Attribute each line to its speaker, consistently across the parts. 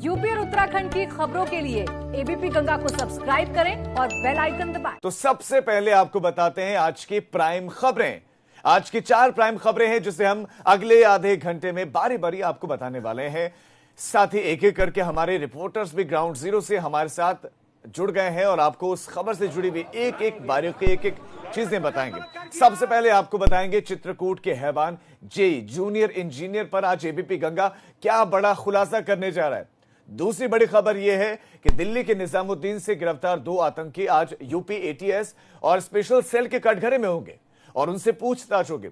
Speaker 1: UP और उत्तराखंड की खबरों के लिए एबीपी गंगा को सब्सक्राइब करें और बेल आइकन दबाएं।
Speaker 2: तो सबसे पहले आपको बताते हैं आज की प्राइम खबरें। आज की 4 प्राइम खबरें हैं जिसे हम अगले आधे घंटे में बारी बारी आपको बताने वाले हैं। साथ ही एक एक करके हमारे रिपोर्टर्स भी ग्राउंड जीरो से हमारे साथ जुड़ गए हैं और आपको उस खबर से जुड़ी हुई एक एक बारीकी एक एक चीजें बताएंगे। सबसे पहले आपको बताएंगे चित्रकूट के हैवान जेई जूनियर इंजीनियर पर आज एबीपी गंगा क्या बड़ा खुलासा करने जा रहा है। दूसरी बड़ी खबर यह है कि दिल्ली के निजामुद्दीन से गिरफ्तार 2 आतंकी आज यूपी एटीएस और स्पेशल सेल के कटघरे में होंगे और उनसे पूछताछ होगी,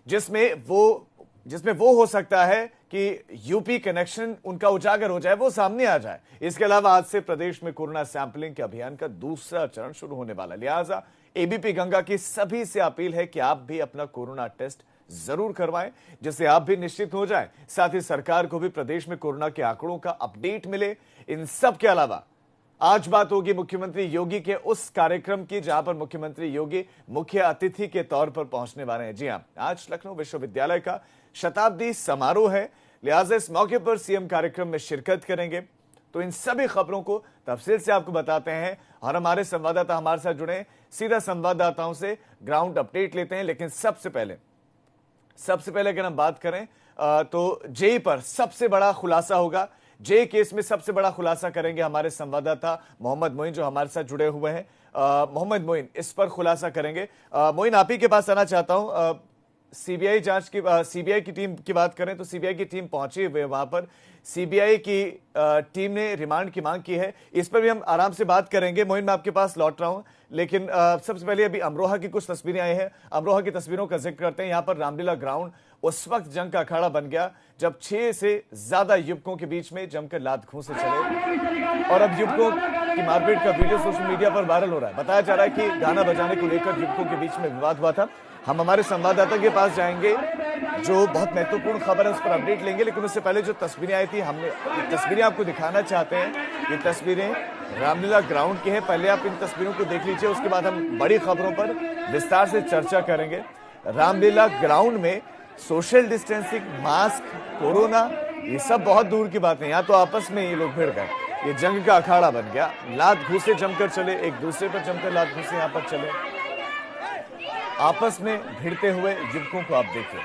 Speaker 2: जिसमें वो हो सकता है कि यूपी कनेक्शन उनका उजागर हो जाए, वो सामने आ जाए। इसके अलावा आज से प्रदेश में कोरोना सैंपलिंग के अभियान का दूसरा चरण शुरू होने वाला है। लिहाजा एबीपी गंगा की सभी से अपील है कि आप भी अपना कोरोना टेस्ट जरूर करवाएं, जिससे आप भी निश्चित हो जाएं। साथ ही सरकार को भी प्रदेश में कोरोना के आंकड़ों का अपडेट मिले। इन सब के अलावा आज बात होगी मुख्यमंत्री योगी के उस कार्यक्रम की जहां पर मुख्यमंत्री योगी मुख्य अतिथि के तौर पर पहुंचने वाले हैं। जी हां, आज लखनऊ विश्वविद्यालय का शताब्दी समारोह है, लिहाजा इस मौके पर सीएम कार्यक्रम में शिरकत करेंगे। तो इन सभी खबरों को तफसील से आपको बताते हैं और हमारे संवाददाता हमारे साथ जुड़े, सीधा संवाददाताओं से ग्राउंड अपडेट लेते हैं। लेकिन सबसे पहले अगर हम बात करें तो जेई पर सबसे बड़ा खुलासा होगा। जेई केस में सबसे बड़ा खुलासा करेंगे हमारे संवाददाता मोहम्मद मोइन जो हमारे साथ जुड़े हुए हैं। मोहम्मद मोइन इस पर खुलासा करेंगे। मोइन, आप ही के पास आना चाहता हूं। सीबीआई जांच की सीबीआई की टीम की बात करें तो सीबीआई की टीम पहुंची हुई है वहां पर। सीबीआई की टीम ने रिमांड की मांग की है, इस पर भी हम आराम से बात करेंगे। मोइन, मैं आपके पास लौट रहा हूं, लेकिन सबसे पहले अभी अमरोहा की कुछ तस्वीरें आई हैं। अमरोहा की तस्वीरों का जिक्र करते हैं। यहां पर रामलीला ग्राउंड उस वक्त जंग का अखाड़ा बन गया जब 6 से ज्यादा युवकों के बीच में जमकर लात घूंसे चले और अब युवकों की मारपीट का वीडियो सोशल मीडिया पर वायरल हो रहा है। बताया जा रहा है कि गाना बजाने को लेकर युवकों के बीच में विवाद हुआ था। हम हमारे संवाददाता के पास जाएंगे जो बहुत महत्वपूर्ण खबर है उस पर अपडेट लेंगे, लेकिन उससे पहले जो तस्वीरें आई थी हमने ये तस्वीरें आपको दिखाना चाहते हैं। ये तस्वीरें रामलीला ग्राउंड की है। पहले आप इन तस्वीरों को देख लीजिए, उसके बाद हम बड़ी खबरों पर विस्तार से चर्चा करेंगे। रामलीला ग्राउंड में सोशल डिस्टेंसिंग, मास्क, कोरोना, ये सब बहुत दूर की बात है। यहाँ तो आपस में ये लोग भिड़ गए, ये जंग का अखाड़ा बन गया। लात घूसे जमकर चले, एक दूसरे पर जमकर लात घूसे यहाँ पर चले, आपस में भिड़ते हुए युवकों को आप देखिए।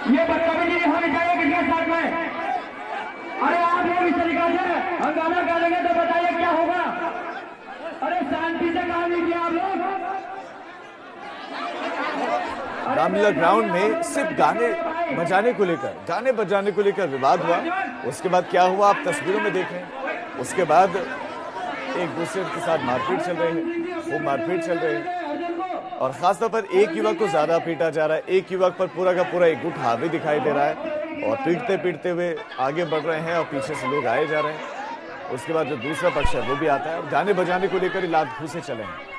Speaker 3: ये बदतमीजी नहीं होनी चाहिए किसके साथ में। अरे आप लोग इस तरीके से हंगामा करेंगे तो बताइए क्या होगा। अरे शांति से काम लीजिए आप लोग।
Speaker 2: रामलीला ग्राउंड में सिर्फ गाने बजाने को लेकर विवाद हुआ। उसके बाद क्या हुआ आप तस्वीरों में देख रहे हैं। उसके बाद एक दूसरे के साथ मारपीट चल रही है और खासतौर पर एक युवक को ज्यादा पीटा जा रहा है। एक युवक पर पूरा का पूरा एक गुट हावी दिखाई दे रहा है और पीटते हुए आगे बढ़ रहे हैं और पीछे से लोग आए जा रहे हैं। उसके बाद जो दूसरा पक्ष है वो भी आता है और गाने बजाने को लेकर ही लात घूसे चले हैं।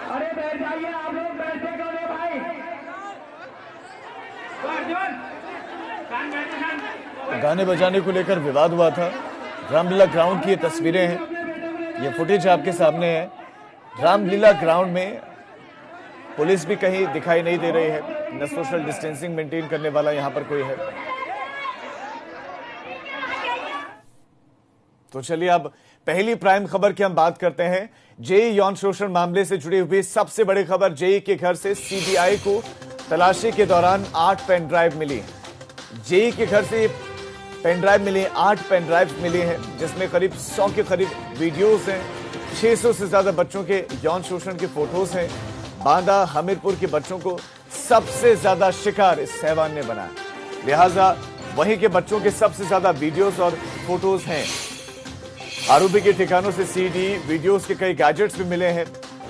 Speaker 3: अरे बैठ जाइए आप लोग, बैठे क्यों नहीं भाई।
Speaker 2: गाने बजाने को लेकर विवाद हुआ था। रामलीला ग्राउंड की ये तस्वीरें हैं, ये फुटेज आपके सामने है। रामलीला ग्राउंड में पुलिस भी कहीं दिखाई नहीं दे रही है, न सोशल डिस्टेंसिंग मेंटेन करने वाला यहां पर कोई है। तो चलिए अब पहली प्राइम खबर की हम बात करते हैं। जेई यौन शोषण मामले से जुड़ी हुई सबसे बड़ी खबर, जेई के घर से सीबीआई को तलाशी के दौरान 8 पेन ड्राइव मिली। जेई के घर से पेन ड्राइव मिली, 8 पेन ड्राइव मिली हैं, जिसमें करीब 100 के करीब वीडियोस हैं। 600 से ज्यादा बच्चों के यौन शोषण के फोटोज हैं। बांदा हमीरपुर के बच्चों को सबसे ज्यादा शिकार इस हैवान ने बनाया, लिहाजा वहीं के बच्चों के सबसे ज्यादा वीडियोस और फोटोज हैं। आरोपी के ठिकानों से सीडी, वीडियोस के कई गैजेट्स भी मिले हैं।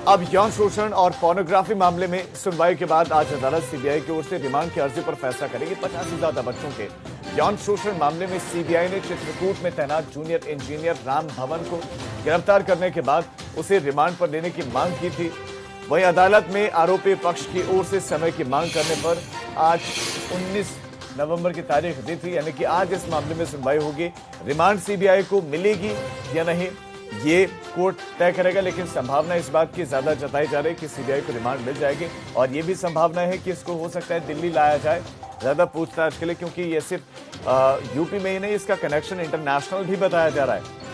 Speaker 2: अब यौन शोषण और पोर्नोग्राफी मामले में सुनवाई के बाद आज अदालत सीबीआई की ओर से रिमांड की अर्जी पर फैसला करेगी। 50 से ज्यादा बच्चों के यौन शोषण मामले में सीबीआई ने चित्रकूट में तैनात जूनियर इंजीनियर राम भवन को गिरफ्तार करने के बाद उसे रिमांड पर लेने की मांग की थी। वहीं अदालत में आरोपी पक्ष की ओर से समय की मांग करने पर आज 19 नवंबर की तारीख दी थी, यानी कि आज इस मामले में सुनवाई होगी। रिमांड सीबीआई को मिलेगी या नहीं ये कोर्ट तय करेगा, लेकिन संभावना इस बात की ज्यादा जताई जा रही है कि सीबीआई को रिमांड मिल जाएगी। और ये भी संभावना है कि इसको हो सकता है दिल्ली लाया जाए ज्यादा पूछताछ के लिए, क्योंकि ये सिर्फ यूपी में ही नहीं, इसका कनेक्शन इंटरनेशनल भी बताया जा रहा है।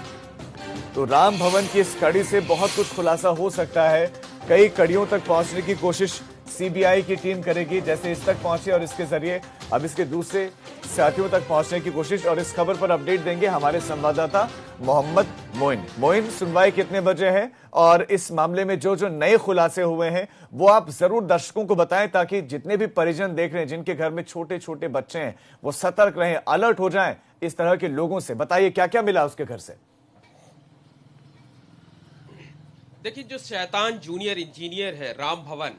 Speaker 2: तो राम भवन की इस कड़ी से बहुत कुछ खुलासा हो सकता है। कई कड़ियों तक पहुंचने की कोशिश सीबीआई की टीम करेगी, जैसे इस तक पहुंची और इसके जरिए अब इसके दूसरे साथियों तक पहुंचने की कोशिश। और इस खबर पर अपडेट देंगे हमारे संवाददाता मोहम्मद मोइन। मोइन, सुनवाई कितने बजे है और इस मामले में जो जो नए खुलासे हुए हैं वो आप जरूर दर्शकों को बताएं, ताकि जितने भी परिजन देख रहे हैं जिनके घर में छोटे छोटे बच्चे हैं वो सतर्क रहें, अलर्ट हो जाएं इस तरह के लोगों से। बताइए क्या क्या मिला उसके घर से।
Speaker 4: देखिए, जो शैतान जूनियर इंजीनियर है राम भवन,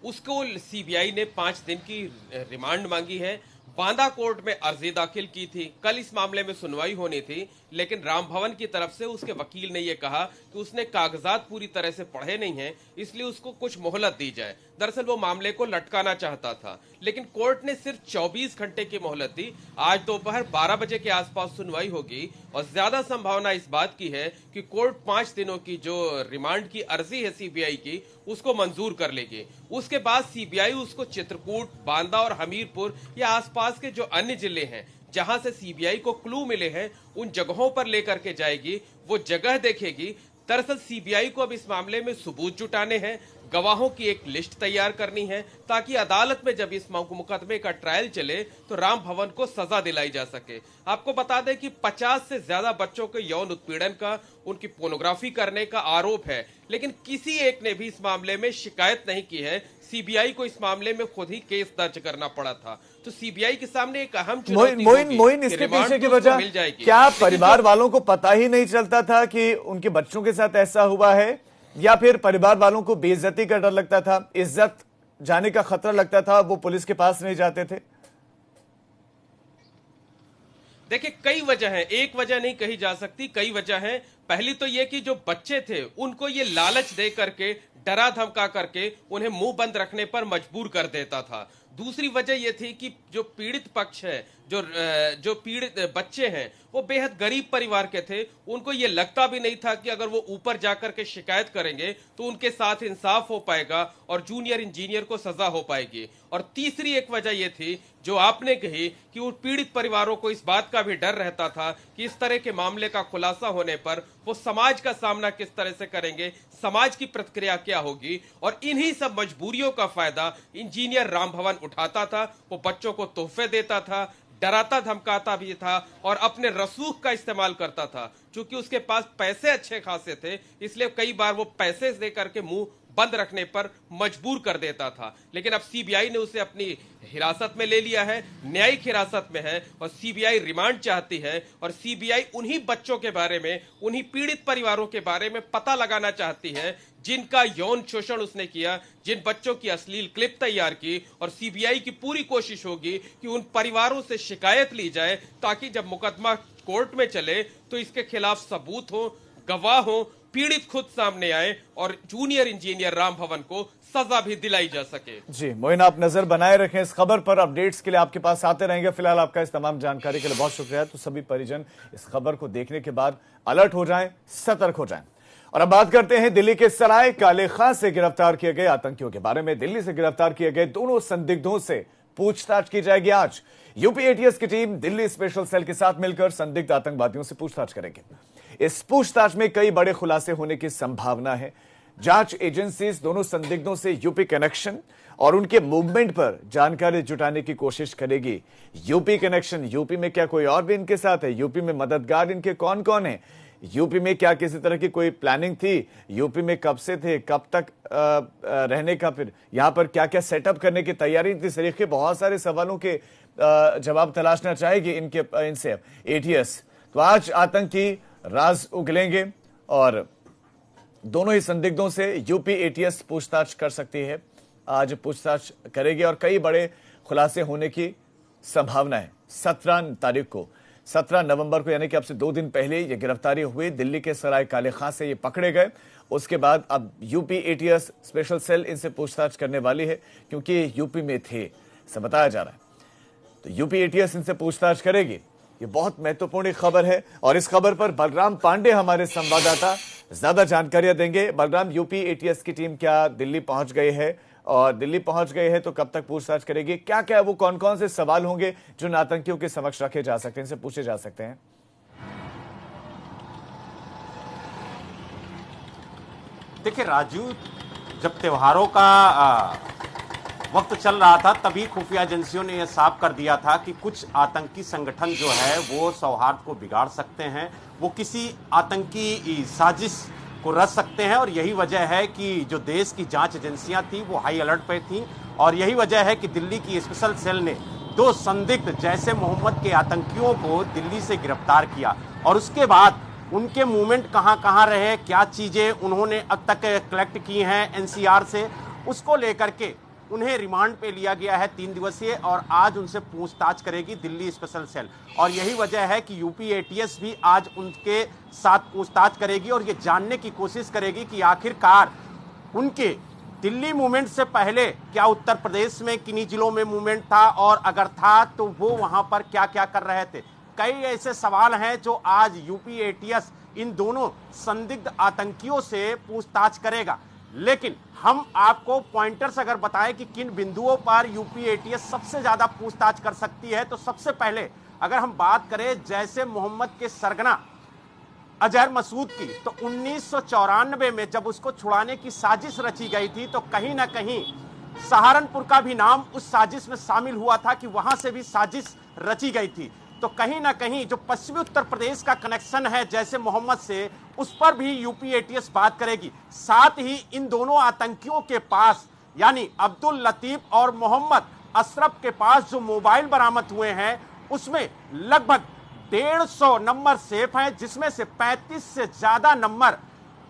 Speaker 4: उसको सीबीआई ने 5 दिन की रिमांड मांगी है। बांदा कोर्ट में अर्जी दाखिल की थी। कल इस मामले में सुनवाई होनी थी, लेकिन राम भवन की तरफ से उसके वकील ने यह कहा कि उसने कागजात पूरी तरह से पढ़े नहीं हैं, इसलिए उसको कुछ मोहलत दी जाए। दरअसल वो मामले को लटकाना चाहता था, लेकिन कोर्ट ने सिर्फ 24 घंटे की मोहलत दी। आज दोपहर 12 बजे के आसपास सुनवाई होगी और ज्यादा संभावना इस बात की है कि कोर्ट 5 दिनों की जो रिमांड की अर्जी है सीबीआई की, उसको मंजूर कर लेगी। उसके बाद सीबीआई उसको चित्रकूट, बांदा और हमीरपुर या आसपास के जो अन्य जिले हैं जहां से सीबीआई को क्लू मिले हैं, उन जगहों पर लेकर के जाएगी, वो जगह देखेगी। दरअसल सीबीआई को अब इस मामले में सबूत जुटाने हैं, गवाहों की एक लिस्ट तैयार करनी है, ताकि अदालत में जब इस मुकदमे का ट्रायल चले तो राम भवन को सजा दिलाई जा सके। आपको बता दें कि 50 से ज्यादा बच्चों के यौन उत्पीड़न का, उनकी पोर्नोग्राफी करने का आरोप है, लेकिन किसी एक ने भी इस मामले में शिकायत नहीं की है। सीबीआई को इस मामले में खुद ही केस दर्ज करना पड़ा था। तो सीबीआई के सामने एक अहम चुनौती होगी।
Speaker 2: मोइन, इसके पीछे की वजह क्या परिवार वालों को पता ही नहीं चलता था कि उनके बच्चों के साथ ऐसा हुआ है, या फिर परिवार वालों को बेइज्जती का डर लगता था, इज्जत जाने का खतरा लगता था, वो पुलिस के पास नहीं जाते थे?
Speaker 4: देखिए, कई वजह है, एक वजह नहीं कही जा सकती, कई वजह है। पहली तो ये कि जो बच्चे थे उनको ये लालच दे करके, डरा धमका करके उन्हें मुंह बंद रखने पर मजबूर कर देता था। दूसरी वजह यह थी कि जो पीड़ित पक्ष है, जो पीड़ित बच्चे हैं, वो बेहद गरीब परिवार के थे। उनको ये लगता भी नहीं था कि अगर वो ऊपर जाकर के शिकायत करेंगे तो उनके साथ इंसाफ हो पाएगा और जूनियर इंजीनियर को सजा हो पाएगी। और तीसरी एक वजह यह थी जो आपने कही कि उन पीड़ित परिवारों को इस बात का भी डर रहता था कि इस तरह के मामले का खुलासा होने पर वो समाज का सामना किस तरह से करेंगे, समाज की प्रतिक्रिया क्या होगी। और इन्हीं सब मजबूरियों का फायदा इंजीनियर राम भवन उठाता था। वो बच्चों को तोहफे देता था, डराता धमकाता भी था और अपने रसूख का इस्तेमाल करता था। चूंकि उसके पास पैसे अच्छे खासे थे, इसलिए कई बार वो पैसे दे करके मुंह बंद रखने पर मजबूर कर देता था। लेकिन अब सीबीआई ने उसे अपनी हिरासत में ले लिया है, न्यायिक हिरासत में है, और सीबीआई रिमांड चाहती है। और सीबीआई उन्हीं बच्चों के बारे में, उन्हीं पीड़ित परिवारों के बारे में पता लगाना चाहती है जिनका यौन शोषण उसने किया, जिन बच्चों की अश्लील क्लिप तैयार की। और सीबीआई की पूरी कोशिश होगी कि उन परिवारों से शिकायत ली जाए, ताकि जब मुकदमा कोर्ट में चले तो इसके खिलाफ सबूत हो, गवाह हो, पीड़ित खुद सामने आए और जूनियर इंजीनियर राम भवन को सजा भी दिलाई जा सके।
Speaker 2: जी मोइन, आप नजर बनाए रखें इस खबर पर, अपडेट्स के लिए आपके पास आते रहेंगे। फिलहाल आपका इस तमाम जानकारी के लिए बहुत शुक्रिया। तो सभी परिजन इस खबर को देखने के बाद अलर्ट हो जाएं, सतर्क हो जाएं। और अब बात करते हैं दिल्ली के सराय काले खां से गिरफ्तार किए गए आतंकियों के बारे में। दिल्ली से गिरफ्तार किए गए दोनों संदिग्धों से पूछताछ की जाएगी आज। यूपी एटीएस की टीम दिल्ली स्पेशल सेल के साथ मिलकर संदिग्ध आतंकवादियों से पूछताछ करेंगे। इस पूछताछ में कई बड़े खुलासे होने की संभावना है। जांच एजेंसीज दोनों संदिग्धों से यूपी कनेक्शन और उनके मूवमेंट पर जानकारी जुटाने की कोशिश करेगी। यूपी कनेक्शन, यूपी में क्या कोई और भी इनके साथ है? यूपी में मददगार इनके कौन कौन है? यूपी में क्या किसी तरह की कोई प्लानिंग थी? यूपी में कब से थे, कब तक रहने का, फिर यहां पर क्या क्या सेटअप करने की तैयारी थी? इस तरीके बहुत सारे सवालों के जवाब तलाशना चाहेगी इनसे एटीएस। तो आज आतंकी राज उगलेंगे और दोनों ही संदिग्धों से यूपी एटीएस पूछताछ कर सकती है। आज पूछताछ करेगी और कई बड़े खुलासे होने की संभावना है। 17 तारीख को 17 नवंबर को यानी कि अब से 2 दिन पहले ये गिरफ्तारी हुई। दिल्ली के सराय काले खां से ये पकड़े गए। उसके बाद अब यूपी एटीएस स्पेशल सेल इनसे पूछताछ करने वाली है, क्योंकि ये यूपी में थे, ऐसा बताया जा रहा है। तो यूपी एटीएस इनसे पूछताछ करेगी। ये बहुत महत्वपूर्ण खबर है और इस खबर पर बलराम पांडे हमारे संवाददाता ज्यादा जानकारियां देंगे। बलराम, यूपी एटीएस की टीम क्या दिल्ली पहुंच गई है, और दिल्ली पहुंच गए हैं तो कब तक पूछताछ करेगी? क्या क्या वो कौन कौन से सवाल होंगे जो आतंकियों के समक्ष रखे जा सकते हैं, इनसे पूछे जा सकते हैं?
Speaker 5: देखिए राजू, जब त्योहारों का वक्त चल रहा था तभी खुफिया एजेंसियों ने यह साफ कर दिया था कि कुछ आतंकी संगठन जो है वो सौहार्द को बिगाड़ सकते हैं, वो किसी आतंकी साजिश को रच सकते हैं। और यही वजह है कि जो देश की जांच एजेंसियां थी वो हाई अलर्ट पे थी, और यही वजह है कि दिल्ली की स्पेशल सेल ने 2 संदिग्ध जैसे मोहम्मद के आतंकियों को दिल्ली से गिरफ्तार किया। और उसके बाद उनके मूवमेंट कहां रहे, क्या चीजें उन्होंने अब तक कलेक्ट की हैं एनसीआर से, उसको लेकर के उन्हें रिमांड पे लिया गया है 3 दिवसीय, और आज उनसे पूछताछ करेगी दिल्ली स्पेशल सेल। और यही वजह है कि यूपी एटीएस भी आज उनके साथ पूछताछ करेगी और ये जानने की कोशिश करेगी कि आखिरकार उनके दिल्ली मूवमेंट से पहले क्या उत्तर प्रदेश में किन्हीं जिलों में मूवमेंट था, और अगर था तो वो वहां पर क्या क्या कर रहे थे। कई ऐसे सवाल हैं जो आज यूपी एटीएस इन दोनों संदिग्ध आतंकियों से पूछताछ करेगा। लेकिन हम आपको पॉइंटर्स अगर बताएं कि किन बिंदुओं पर यूपी एटीएस सबसे ज्यादा पूछताछ कर सकती है, तो सबसे पहले अगर हम बात करें जैसे मोहम्मद के सरगना अजहर मसूद की, तो 1994 में जब उसको छुड़ाने की साजिश रची गई थी तो कहीं ना कहीं सहारनपुर का भी नाम उस साजिश में शामिल हुआ था कि वहां से भी साजिश रची गई थी। तो कहीं ना कहीं जो पश्चिमी उत्तर प्रदेश का कनेक्शन है जैसे मोहम्मद से, उस पर भी यूपी एटीएस बात करेगी। साथ ही इन दोनों आतंकियों के पास यानी अब्दुल लतीफ और मोहम्मद अशरफ के पास जो मोबाइल बरामद हुए हैं उसमें लगभग 150 नंबर सेफ हैं, जिसमें से 35 से ज्यादा नंबर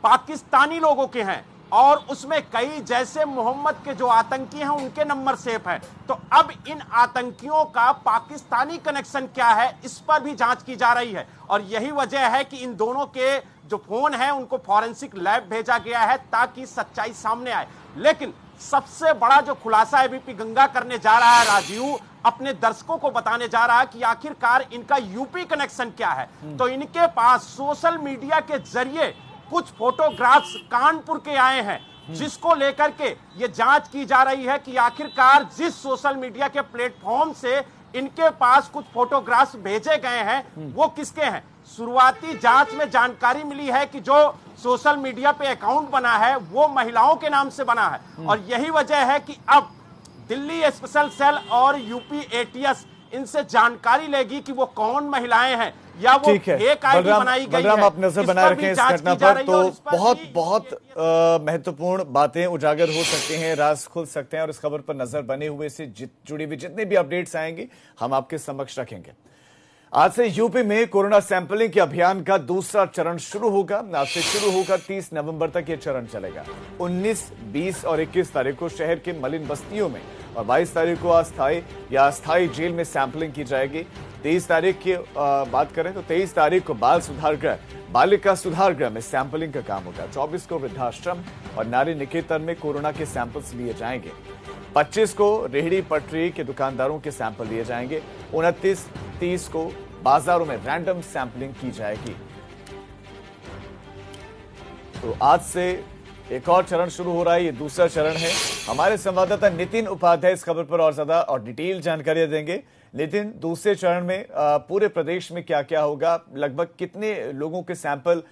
Speaker 5: पाकिस्तानी लोगों के हैं, और उसमें कई जैसे मोहम्मद के जो आतंकी हैं उनके नंबर सेफ है। तो अब इन आतंकियों का पाकिस्तानी कनेक्शन क्या है, इस पर भी जांच की जा रही है। और यही वजह है कि इन दोनों के जो फोन हैं उनको फॉरेंसिक लैब भेजा गया है ताकि सच्चाई सामने आए। लेकिन सबसे बड़ा जो खुलासा एबीपी गंगा करने जा रहा है राजीव, अपने दर्शकों को बताने जा रहा है कि आखिरकार इनका यूपी कनेक्शन क्या है। तो इनके पास सोशल मीडिया के जरिए कुछ फोटोग्राफ्स कानपुर के आए हैं, जिसको लेकर के ये जांच की जा रही है कि आखिरकार जिस सोशल मीडिया के प्लेटफॉर्म से इनके पास कुछ फोटोग्राफ्स भेजे गए हैं वो किसके हैं। शुरुआती जांच में जानकारी मिली है कि जो सोशल मीडिया पे अकाउंट बना है वो महिलाओं के नाम से बना है, और यही वजह है कि अब दिल्ली स्पेशल सेल और यूपी एटीएस इनसे जानकारी लेगी कि वो कौन महिलाएं हैं या वो फेक आईडी बनाई गई है।
Speaker 2: बलराम, आप नजर बनाए रखें इस घटना पर। तो बहुत महत्वपूर्ण बातें उजागर हो सकती हैं, राज खुल सकते हैं, और इस खबर पर नजर बने हुए से जुड़ी हुई जितनी भी अपडेट्स आएंगी हम आपके समक्ष रखेंगे। आज से यूपी में कोरोना सैंपलिंग के अभियान का दूसरा चरण शुरू होगा। आज से शुरू होकर 30 नवंबर तक यह चरण चलेगा। 19, 20 और 21 तारीख को शहर के मलिन बस्तियों में और 22 तारीख को अस्थायी या अस्थायी जेल में सैंपलिंग की जाएगी। 23 तारीख की बात करें तो 23 तारीख को बाल सुधार गृह, बालिका सुधार गृह में सैंपलिंग का काम होगा। 24 को वृद्धाश्रम और नारी निकेतन में कोरोना के सैंपल्स लिए जाएंगे। 25 को रेहड़ी पटरी के दुकानदारों के सैंपल लिए जाएंगे। 29, 30 को बाजारों में रैंडम सैंपलिंग की जाएगी। तो आज से एक और चरण शुरू हो रहा है, ये दूसरा चरण है। हमारे संवाददाता नितिन उपाध्याय इस खबर पर और ज्यादा और डिटेल जानकारियां देंगे। नितिन, दूसरे चरण में पूरे प्रदेश में क्या क्या होगा, लगभग कितने लोगों के सैंपल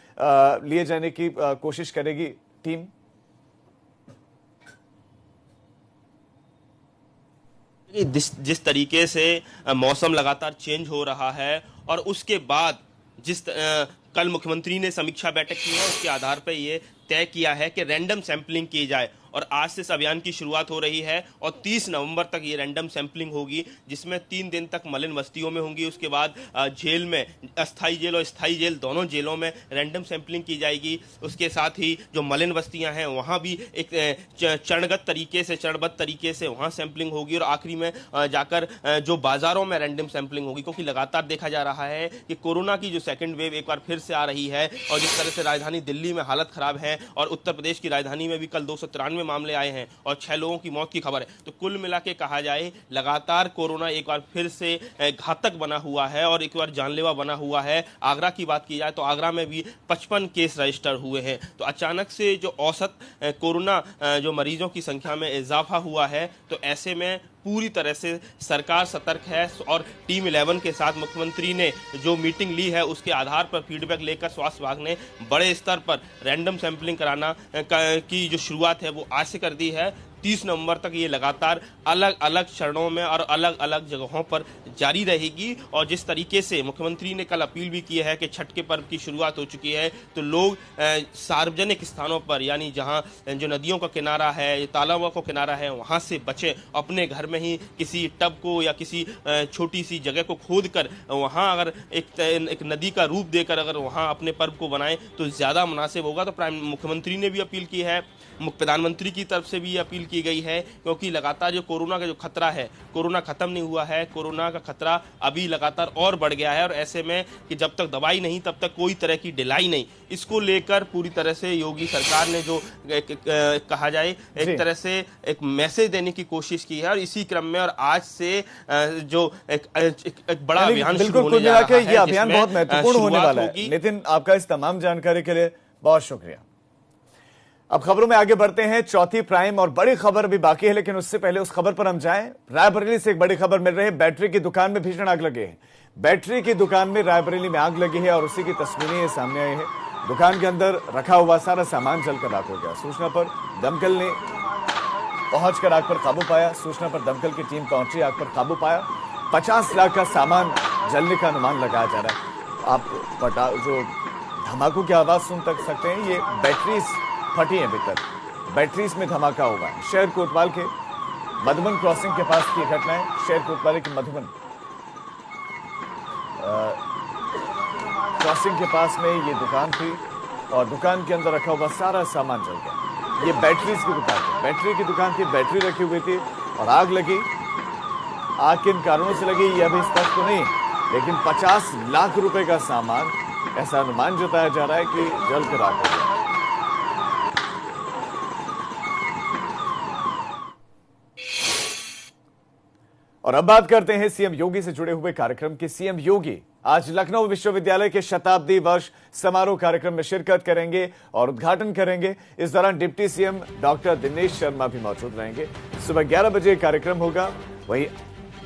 Speaker 2: लिए जाने की कोशिश करेगी टीम?
Speaker 6: जिस तरीके से मौसम लगातार चेंज हो रहा है और उसके बाद कल मुख्यमंत्री ने समीक्षा बैठक की है, उसके आधार पर यह तय किया है कि रैंडम सैंपलिंग की जाए और आज से इस अभियान की शुरुआत हो रही है और 30 नवंबर तक ये रैंडम सैंपलिंग होगी, जिसमें 3 दिन तक मलिन बस्तियों में होंगी। उसके बाद जेल में, अस्थाई जेल और स्थायी जेल दोनों जेलों में रैंडम सैंपलिंग की जाएगी। उसके साथ ही जो मलिन बस्तियां हैं वहां भी एक चरणबद्ध तरीके से वहां सैंपलिंग होगी और आखिरी में जाकर जो बाजारों में रैंडम सैंपलिंग होगी, क्योंकि लगातार देखा जा रहा है कि कोरोना की जो सेकंड वेव एक बार फिर से आ रही है और जिस तरह से राजधानी दिल्ली में हालत खराब है और उत्तर प्रदेश की राजधानी में भी कल 293 मामले आए हैं और 6 लोगों की मौत की खबर है। तो कुल मिला के कहा जाए लगातार कोरोना एक बार फिर से घातक बना हुआ है और एक बार जानलेवा बना हुआ है। आगरा की बात की जाए तो आगरा में भी 55 केस रजिस्टर हुए हैं। तो अचानक से जो औसत कोरोना जो मरीजों की संख्या में इजाफा हुआ है, तो ऐसे में पूरी तरह से सरकार सतर्क है और टीम 11 के साथ मुख्यमंत्री ने जो मीटिंग ली है उसके आधार पर फीडबैक लेकर स्वास्थ्य विभाग ने बड़े स्तर पर रैंडम सैंपलिंग कराना की जो शुरुआत है वो आज से कर दी है। 30 नवंबर तक ये लगातार अलग अलग चरणों में और अलग अलग जगहों पर जारी रहेगी। और जिस तरीके से मुख्यमंत्री ने कल अपील भी की है कि छठ के पर्व की शुरुआत हो चुकी है, तो लोग सार्वजनिक स्थानों पर, यानी जहां जो नदियों का किनारा है, तालाबों का किनारा है, वहां से बचें। अपने घर में ही किसी टब को या किसी छोटी सी जगह को खोद कर वहां अगर एक नदी का रूप देकर अगर वहां अपने पर्व को बनाएं तो ज्यादा मुनासिब होगा। तो मुख्यमंत्री ने भी अपील की है, प्रधानमंत्री की तरफ से भी अपील की गई है, क्योंकि लगातार जो कोरोना का जो खतरा है, कोरोना खत्म नहीं हुआ है, कोरोना का खतरा अभी लगातार और बढ़ गया है। और ऐसे में कि जब तक दवाई नहीं तब तक कोई तरह की ढिलाई नहीं, इसको लेकर पूरी तरह से योगी सरकार ने जो कहा जाए एक तरह से एक मैसेज देने की कोशिश की है। और इसी क्रम में और आज से जो एक बड़ा अभियान शुरू होने जा रहा है,
Speaker 2: ये अभियान बहुत महत्वपूर्ण होने वाला है। नितिन, आपका इस तमाम जानकारी के लिए बहुत शुक्रिया। अब खबरों में आगे बढ़ते हैं। चौथी प्राइम और बड़ी खबर भी बाकी है, लेकिन उससे पहले उस खबर पर हम जाएं। रायबरेली से एक बड़ी खबर मिल रही है। बैटरी की दुकान में भीषण आग लगी है। बैटरी की दुकान में रायबरेली में आग लगी है और उसी की तस्वीरें सामने आई है। दुकान के अंदर रखा हुआ सारा सामान जलकर राख हो गया। सूचना पर दमकल ने पहुंचकर आग पर काबू पाया। सूचना पर दमकल की टीम पहुंची, आग पर काबू पाया। 50 लाख का सामान जलने का अनुमान लगाया जा रहा है। आप जो धमाकों की आवाज सुन तक सकते हैं, ये बैटरीज फटी है भीतर, बैटरीज में धमाका हुआ है। शहर कोतवाल के मधुबन क्रॉसिंग के पास की घटना है। शहर कोतवाल के मधुबन क्रॉसिंग के पास में ये दुकान थी और दुकान के अंदर रखा हुआ सारा सामान जल गया। ये बैटरीज की दुकान थी, बैटरी की दुकान थी, बैटरी रखी हुई थी और आग लगी। आग किन कारणों से लगी ये अभी स्पष्ट तो नहीं, लेकिन 50 लाख रुपए का सामान, ऐसा अनुमान जताया जा रहा है कि जलकर आग हो गया। और अब बात करते हैं सीएम योगी से जुड़े हुए कार्यक्रम की। सीएम योगी आज लखनऊ विश्वविद्यालय के शताब्दी वर्ष समारोह कार्यक्रम में शिरकत करेंगे और उद्घाटन करेंगे। इस दौरान deputy CM doctor Dinesh Sharma भी मौजूद रहेंगे। सुबह 11 बजे कार्यक्रम होगा। वहीं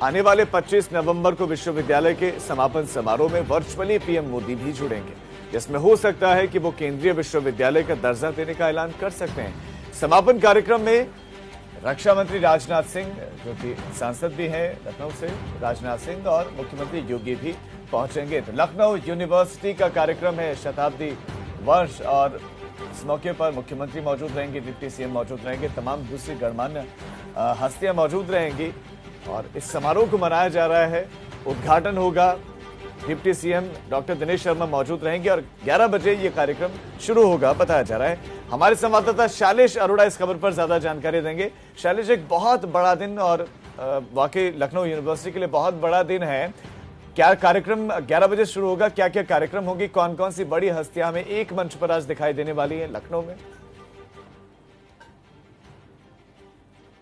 Speaker 2: आने वाले 25 नवंबर को विश्वविद्यालय के समापन समारोह में वर्चुअली पीएम मोदी भी जुड़ेंगे, जिसमें हो सकता है कि वो केंद्रीय विश्वविद्यालय का दर्जा देने का ऐलान कर सकते हैं। समापन कार्यक्रम में रक्षा मंत्री राजनाथ सिंह, जो कि सांसद भी हैं लखनऊ से, राजनाथ सिंह और मुख्यमंत्री योगी भी पहुंचेंगे। तो लखनऊ यूनिवर्सिटी का कार्यक्रम है, शताब्दी वर्ष, और इस मौके पर मुख्यमंत्री मौजूद रहेंगे, डिप्टी सीएम मौजूद रहेंगे, तमाम दूसरी गणमान्य हस्तियां मौजूद रहेंगी और इस समारोह को मनाया जा रहा है। उद्घाटन होगा, deputy CM doctor Dinesh Sharma मौजूद रहेंगे और 11 बजे ये कार्यक्रम शुरू होगा, बताया जा रहा है। हमारे संवाददाता शैलेश अरोड़ा इस खबर पर ज्यादा जानकारी देंगे। शैलेश, एक बहुत बड़ा दिन और वाकई लखनऊ यूनिवर्सिटी के लिए बहुत बड़ा दिन है। क्या कार्यक्रम 11 बजे शुरू होगा, क्या क्या कार्यक्रम होगी, कौन कौन सी बड़ी हस्तियां हमें एक मंच पर आज दिखाई देने वाली है लखनऊ में?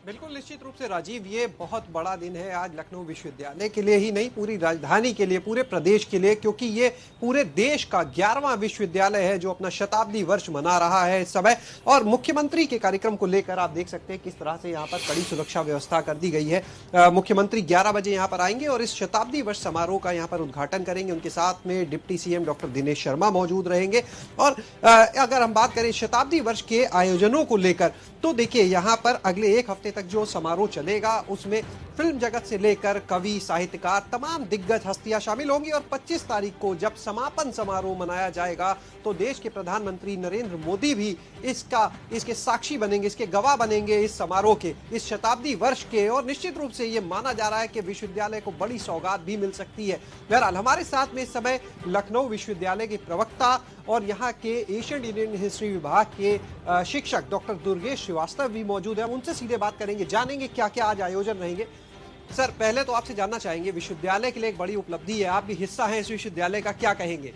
Speaker 7: बिल्कुल निश्चित रूप से राजीव, ये बहुत बड़ा दिन है आज लखनऊ विश्वविद्यालय के लिए ही नहीं, पूरी राजधानी के लिए, पूरे प्रदेश के लिए, क्योंकि ये पूरे देश का 11वां विश्वविद्यालय है जो अपना शताब्दी वर्ष मना रहा है इस समय। और मुख्यमंत्री के कार्यक्रम को लेकर आप देख सकते हैं किस तरह से यहाँ पर कड़ी सुरक्षा व्यवस्था कर दी गई है। मुख्यमंत्री 11 बजे यहाँ पर आएंगे और इस शताब्दी वर्ष समारोह का यहाँ पर उद्घाटन करेंगे। उनके साथ में deputy CM doctor Dinesh Sharma मौजूद रहेंगे। और अगर हम बात करें शताब्दी वर्ष के आयोजनों को लेकर, तो देखिए यहाँ पर अगले एक हफ्ते तक जो समारोह चलेगा उसमें फिल्म जगत से लेकर कवि, साहित्यकार, तमाम दिग्गज हस्तियां शामिल होंगी और 25 तारीख को जब समापन समारोह मनाया जाएगा तो देश के प्रधानमंत्री नरेंद्र मोदी भी इसके साक्षी बनेंगे, इसके गवाह बनेंगे इस समारोह के, इस शताब्दी वर्ष के। और निश्चित रूप से ये माना जा रहा है कि विश्वविद्यालय को बड़ी सौगात भी मिल सकती है। बहरहाल हमारे साथ में इस समय लखनऊ विश्वविद्यालय के प्रवक्ता और यहाँ के एशियन इंडियन हिस्ट्री विभाग के शिक्षक डॉक्टर दुर्गेश श्रीवास्तव भी मौजूद है। हम उनसे सीधे बात करेंगे, जानेंगे क्या क्या आज आयोजन रहेंगे। सर, पहले तो आपसे जानना चाहेंगे, विश्वविद्यालय के लिए एक बड़ी उपलब्धि है, आप भी हिस्सा हैं इस विश्वविद्यालय का, क्या कहेंगे?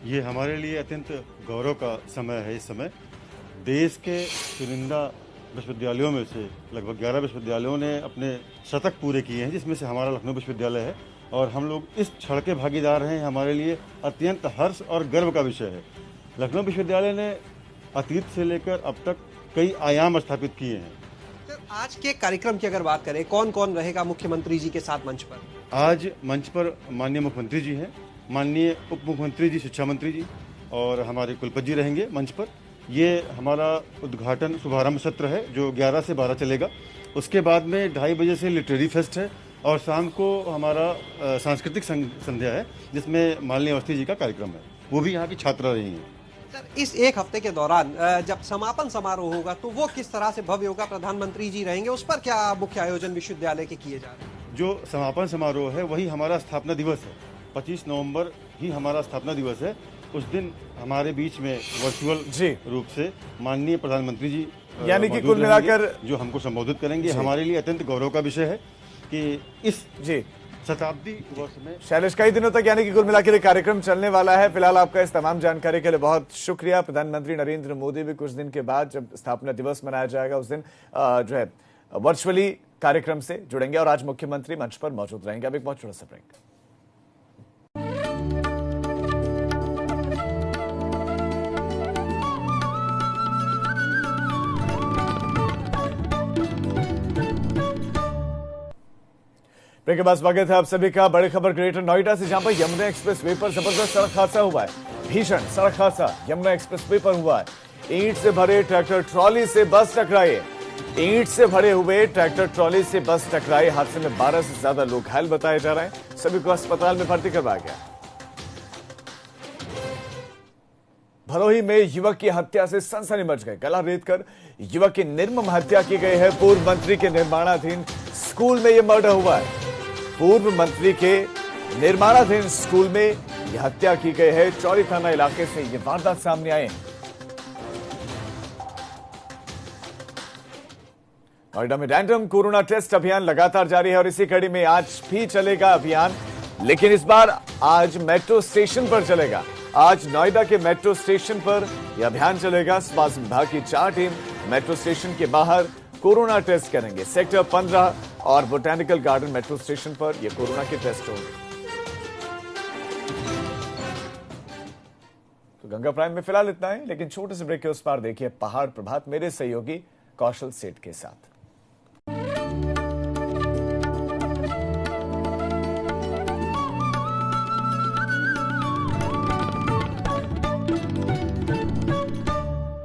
Speaker 8: ये हमारे लिए अत्यंत गौरव का समय है। इस समय देश के चुनिंदा विश्वविद्यालयों में से लगभग 11 विश्वविद्यालयों ने अपने शतक पूरे किए हैं, जिसमें से हमारा लखनऊ विश्वविद्यालय है और हम लोग इस क्षण के भागीदार हैं। हमारे लिए अत्यंत हर्ष और गर्व का विषय है। लखनऊ विश्वविद्यालय ने अतीत से लेकर अब तक कई आयाम स्थापित किए हैं।
Speaker 7: सर, आज के कार्यक्रम की अगर बात करें, कौन कौन रहेगा मुख्यमंत्री जी के साथ मंच पर?
Speaker 8: आज मंच पर माननीय मुख्यमंत्री जी हैं, माननीय उप मुख्यमंत्री जी, शिक्षा मंत्री जी और हमारे कुलपति जी रहेंगे मंच पर। ये हमारा उद्घाटन शुभारंभ सत्र है जो 11 से 12 चलेगा। उसके बाद में 2:30 बजे से लिटरेरी फेस्ट है और शाम को हमारा सांस्कृतिक संध्या है जिसमें मालिनी अवस्थी जी का कार्यक्रम है, वो भी यहाँ की छात्रा रही हैं।
Speaker 7: सर, इस एक हफ्ते के दौरान जब समापन समारोह होगा तो वो किस तरह से भव्य होगा? प्रधानमंत्री जी रहेंगे, उस पर क्या मुख्य आयोजन विश्वविद्यालय के किए जा रहे हैं?
Speaker 8: जो समापन समारोह है वही हमारा स्थापना दिवस है। 25 नवंबर ही हमारा स्थापना दिवस है। उस दिन हमारे बीच में वर्चुअल रूप से माननीय प्रधानमंत्री जी
Speaker 2: यानी कि कुल मिलाकर
Speaker 8: जो हमको संबोधित करेंगे। हमारे लिए अत्यंत गौरव का विषय है कि इस शताब्दी वर्ष में
Speaker 2: शैलेश कई दिनों तक यानी कि कुल मिलाकर कार्यक्रम चलने वाला है। फिलहाल आपका इस तमाम जानकारी के लिए बहुत शुक्रिया। प्रधानमंत्री नरेंद्र मोदी भी कुछ दिन के बाद जब स्थापना दिवस मनाया जाएगा उस दिन जो है वर्चुअली कार्यक्रम से जुड़ेंगे और आज मुख्यमंत्री मंच पर मौजूद रहेंगे। अब एक बहुत छोटा सा ब्रेक। ब्रेक के बाद स्वागत है आप सभी का। बड़ी खबर ग्रेटर नोएडा से, जहां पर यमुना एक्सप्रेस वे पर जबरदस्त सड़क हादसा हुआ है। भीषण सड़क हादसा यमुना एक्सप्रेस वे पर हुआ है। ईंट से भरे ट्रैक्टर ट्रॉली से बस टकराए। ईंट से भरे हुए ट्रैक्टर ट्रॉली से बस टकराए। हादसे में 12 से ज्यादा लोग घायल बताए जा रहे हैं। सभी को अस्पताल में भर्ती करवाया गया। भदोही में युवक की हत्या से सनसनी मच गई। गला रेत कर युवक की निर्मम हत्या की गई है। पूर्व मंत्री के निर्माणाधीन स्कूल में यह मर्डर हुआ है। पूर्व मंत्री के निर्माणाधीन स्कूल में यह हत्या की गई है। चौरी थाना इलाके से यह वारदात सामने आए। नोएडा में रैंडम कोरोना टेस्ट अभियान लगातार जारी है और इसी कड़ी में आज भी चलेगा अभियान, लेकिन इस बार आज मेट्रो स्टेशन पर चलेगा। आज नोएडा के मेट्रो स्टेशन पर यह अभियान चलेगा। स्वास्थ्य विभाग की 4 टीम मेट्रो स्टेशन के बाहर कोरोना टेस्ट करेंगे। सेक्टर 15 और बोटेनिकल गार्डन मेट्रो स्टेशन पर यह कोरोना के टेस्ट होंगे। तो गंगा प्राइम में फिलहाल इतना है, लेकिन छोटे से ब्रेक के उस पार देखिए पहाड़ प्रभात मेरे सहयोगी कौशल सेठ के साथ।